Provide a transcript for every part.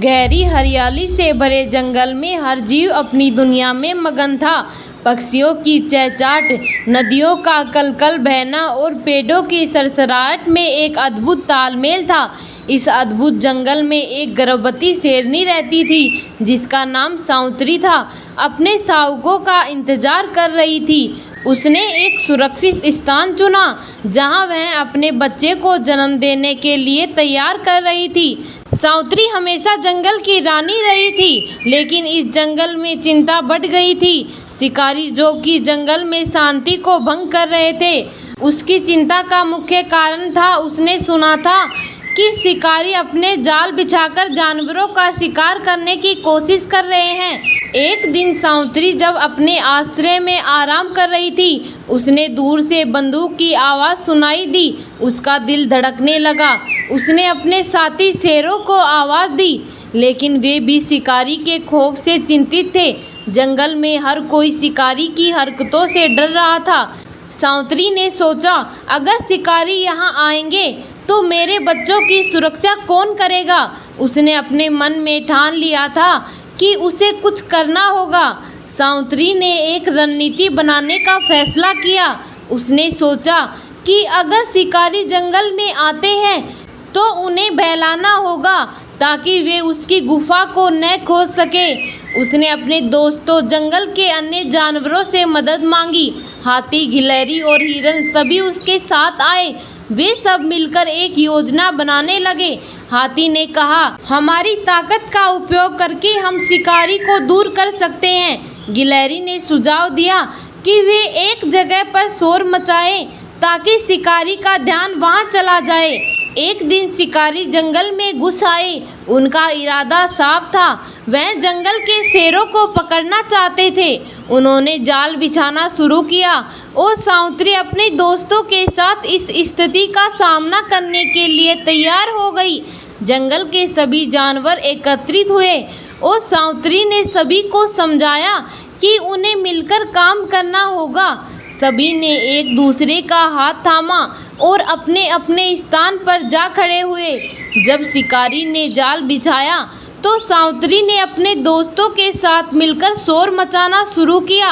गहरी हरियाली से भरे जंगल में हर जीव अपनी दुनिया में मगन था। पक्षियों की चहचहाट, नदियों का कलकल बहना और पेड़ों की सरसराहट में एक अद्भुत तालमेल था। इस अद्भुत जंगल में एक गर्भवती शेरनी रहती थी जिसका नाम सांवत्री था। अपने शावकों का इंतजार कर रही थी। उसने एक सुरक्षित स्थान चुना जहां वह अपने बच्चे को जन्म देने के लिए तैयार कर रही थी। सांवत्री हमेशा जंगल की रानी रही थी, लेकिन इस जंगल में चिंता बढ़ गई थी। शिकारी जो कि जंगल में शांति को भंग कर रहे थे, उसकी चिंता का मुख्य कारण था उसने सुना था कि शिकारी अपने जाल बिछाकर जानवरों का शिकार करने की कोशिश कर रहे हैं। एक दिन सांवत्री जब अपने आश्रय में आराम कर रही थी, उसने दूर से बंदूक की आवाज़ सुनाई दी। उसका दिल धड़कने लगा। उसने अपने साथी शेरों को आवाज़ दी, लेकिन वे भी शिकारी के खौफ से चिंतित थे। जंगल में हर कोई शिकारी की हरकतों से डर रहा था। सांवत्री ने सोचा, अगर शिकारी यहाँ आएंगे तो मेरे बच्चों की सुरक्षा कौन करेगा। उसने अपने मन में ठान लिया था कि उसे कुछ करना होगा। सांवत्री ने एक रणनीति बनाने का फैसला किया। उसने सोचा कि अगर शिकारी जंगल में आते हैं तो उन्हें बहलाना होगा ताकि वे उसकी गुफा को न खोज सके। उसने अपने दोस्तों, जंगल के अन्य जानवरों से मदद मांगी। हाथी, गिलहरी और हिरन सभी उसके साथ आए। वे सब मिलकर एक योजना बनाने लगे। हाथी ने कहा, हमारी ताकत का उपयोग करके हम शिकारी को दूर कर सकते हैं। गिलहरी ने सुझाव दिया कि वे एक जगह पर शोर मचाएं ताकि शिकारी का ध्यान वहां चला जाए। एक दिन शिकारी जंगल में घुस आए। उनका इरादा साफ था, वह जंगल के शेरों को पकड़ना चाहते थे। उन्होंने जाल बिछाना शुरू किया और सांवत्री अपने दोस्तों के साथ इस स्थिति का सामना करने के लिए तैयार हो गई। जंगल के सभी जानवर एकत्रित हुए और सांवत्री ने सभी को समझाया कि उन्हें मिलकर काम करना होगा। सभी ने एक दूसरे का हाथ थामा और अपने अपने स्थान पर जा खड़े हुए। जब शिकारी ने जाल बिछाया तो सांवत्री ने अपने दोस्तों के साथ मिलकर शोर मचाना शुरू किया।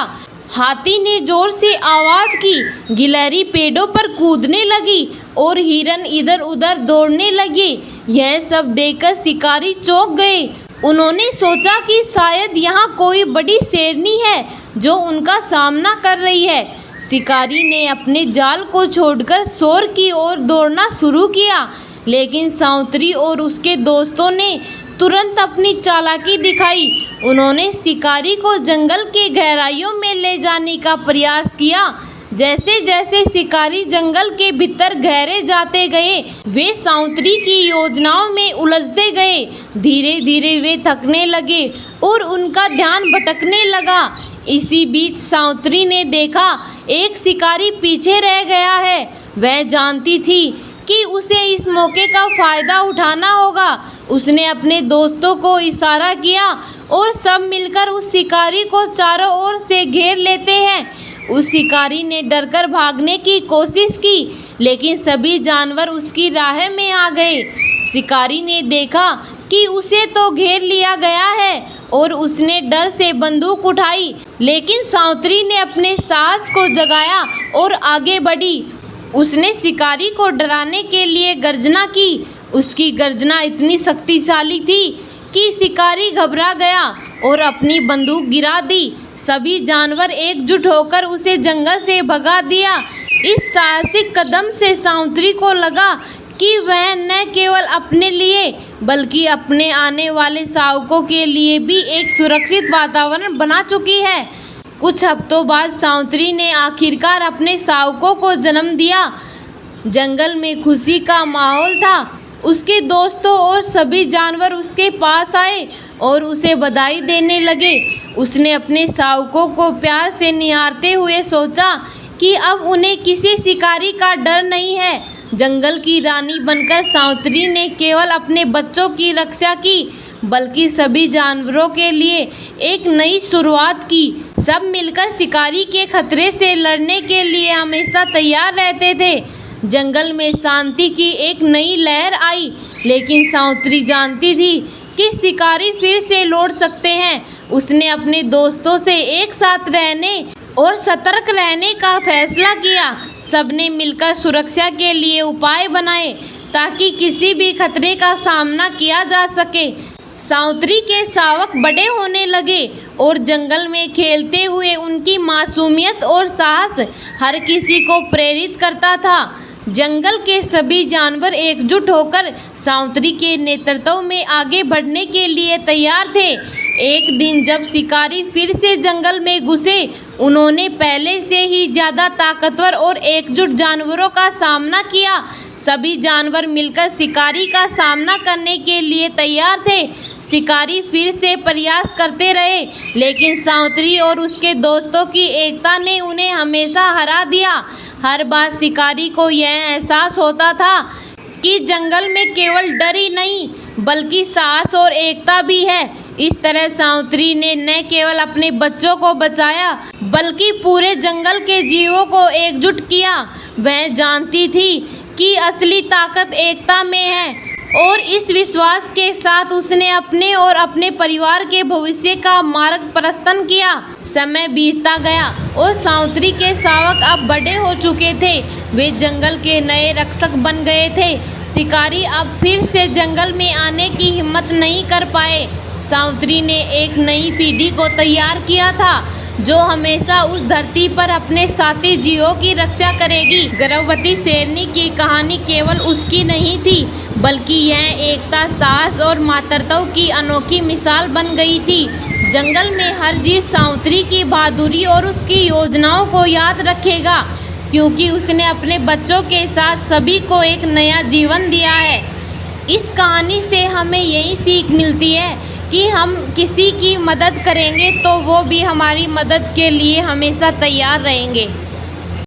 हाथी ने जोर से आवाज़ की, गिलहरी पेड़ों पर कूदने लगी और हिरन इधर उधर दौड़ने लगे। यह सब देखकर शिकारी चौंक गए। उन्होंने सोचा कि शायद यहाँ कोई बड़ी शेरनी है जो उनका सामना कर रही है। शिकारी ने अपने जाल को छोड़कर शोर की ओर दौड़ना शुरू किया, लेकिन सांवत्री और उसके दोस्तों ने तुरंत अपनी चालाकी दिखाई। उन्होंने शिकारी को जंगल के गहराइयों में ले जाने का प्रयास किया। जैसे जैसे शिकारी जंगल के भीतर गहरे जाते गए, वे सांवत्री की योजनाओं में उलझते गए। धीरे धीरे वे थकने लगे और उनका ध्यान भटकने लगा। इसी बीच सांवत्री ने देखा, एक शिकारी पीछे रह गया है। वह जानती थी कि उसे इस मौके का फ़ायदा उठाना होगा। उसने अपने दोस्तों को इशारा किया और सब मिलकर उस शिकारी को चारों ओर से घेर लेते हैं। उस शिकारी ने डरकर भागने की कोशिश की, लेकिन सभी जानवर उसकी राह में आ गए। शिकारी ने देखा कि उसे तो घेर लिया गया है और उसने डर से बंदूक उठाई, लेकिन सांवत्री ने अपने साहस को जगाया और आगे बढ़ी। उसने शिकारी को डराने के लिए गर्जना की। उसकी गर्जना इतनी शक्तिशाली थी कि शिकारी घबरा गया और अपनी बंदूक गिरा दी। सभी जानवर एकजुट होकर उसे जंगल से भगा दिया। इस साहसिक कदम से सांवत्री को लगा कि वह न केवल अपने लिए बल्कि अपने आने वाले शावकों के लिए भी एक सुरक्षित वातावरण बना चुकी है। कुछ हफ्तों बाद सांवत्री ने आखिरकार अपने शावकों को जन्म दिया। जंगल में खुशी का माहौल था। उसके दोस्तों और सभी जानवर उसके पास आए और उसे बधाई देने लगे। उसने अपने शावकों को प्यार से निहारते हुए सोचा कि अब उन्हें किसी शिकारी का डर नहीं है। जंगल की रानी बनकर सांवत्री ने केवल अपने बच्चों की रक्षा की, बल्कि सभी जानवरों के लिए एक नई शुरुआत की। सब मिलकर शिकारी के खतरे से लड़ने के लिए हमेशा तैयार रहते थे। जंगल में शांति की एक नई लहर आई, लेकिन सांवत्री जानती थी कि शिकारी फिर से लौट सकते हैं। उसने अपने दोस्तों से एक साथ रहने और सतर्क रहने का फैसला किया। सबने मिलकर सुरक्षा के लिए उपाय बनाए ताकि किसी भी खतरे का सामना किया जा सके। सावित्री के शावक बड़े होने लगे और जंगल में खेलते हुए उनकी मासूमियत और साहस हर किसी को प्रेरित करता था। जंगल के सभी जानवर एकजुट होकर सावित्री के नेतृत्व में आगे बढ़ने के लिए तैयार थे। एक दिन जब शिकारी फिर से जंगल में घुसे, उन्होंने पहले से ही ज़्यादा ताकतवर और एकजुट जानवरों का सामना किया। सभी जानवर मिलकर शिकारी का सामना करने के लिए तैयार थे। शिकारी फिर से प्रयास करते रहे, लेकिन सावित्री और उसके दोस्तों की एकता ने उन्हें हमेशा हरा दिया। हर बार शिकारी को यह एहसास होता था कि जंगल में केवल डर ही नहीं बल्कि साहस और एकता भी है। इस तरह सावित्री ने न केवल अपने बच्चों को बचाया बल्कि पूरे जंगल के जीवों को एकजुट किया। वह जानती थी कि असली ताकत एकता में है और इस विश्वास के साथ उसने अपने और अपने परिवार के भविष्य का मार्ग प्रशस्त किया। समय बीतता गया और सावित्री के शावक अब बड़े हो चुके थे। वे जंगल के नए रक्षक बन गए थे। शिकारी अब फिर से जंगल में आने की हिम्मत नहीं कर पाए। सावित्री ने एक नई पीढ़ी को तैयार किया था जो हमेशा उस धरती पर अपने साथी जीवों की रक्षा करेगी। गर्भवती शेरनी की कहानी केवल उसकी नहीं थी बल्कि यह एकता, साहस और मातृत्व की अनोखी मिसाल बन गई थी। जंगल में हर जीव सावित्री की बहादुरी और उसकी योजनाओं को याद रखेगा, क्योंकि उसने अपने बच्चों के साथ सभी को एक नया जीवन दिया है। इस कहानी से हमें यही सीख मिलती है कि हम किसी की मदद करेंगे तो वो भी हमारी मदद के लिए हमेशा तैयार रहेंगे।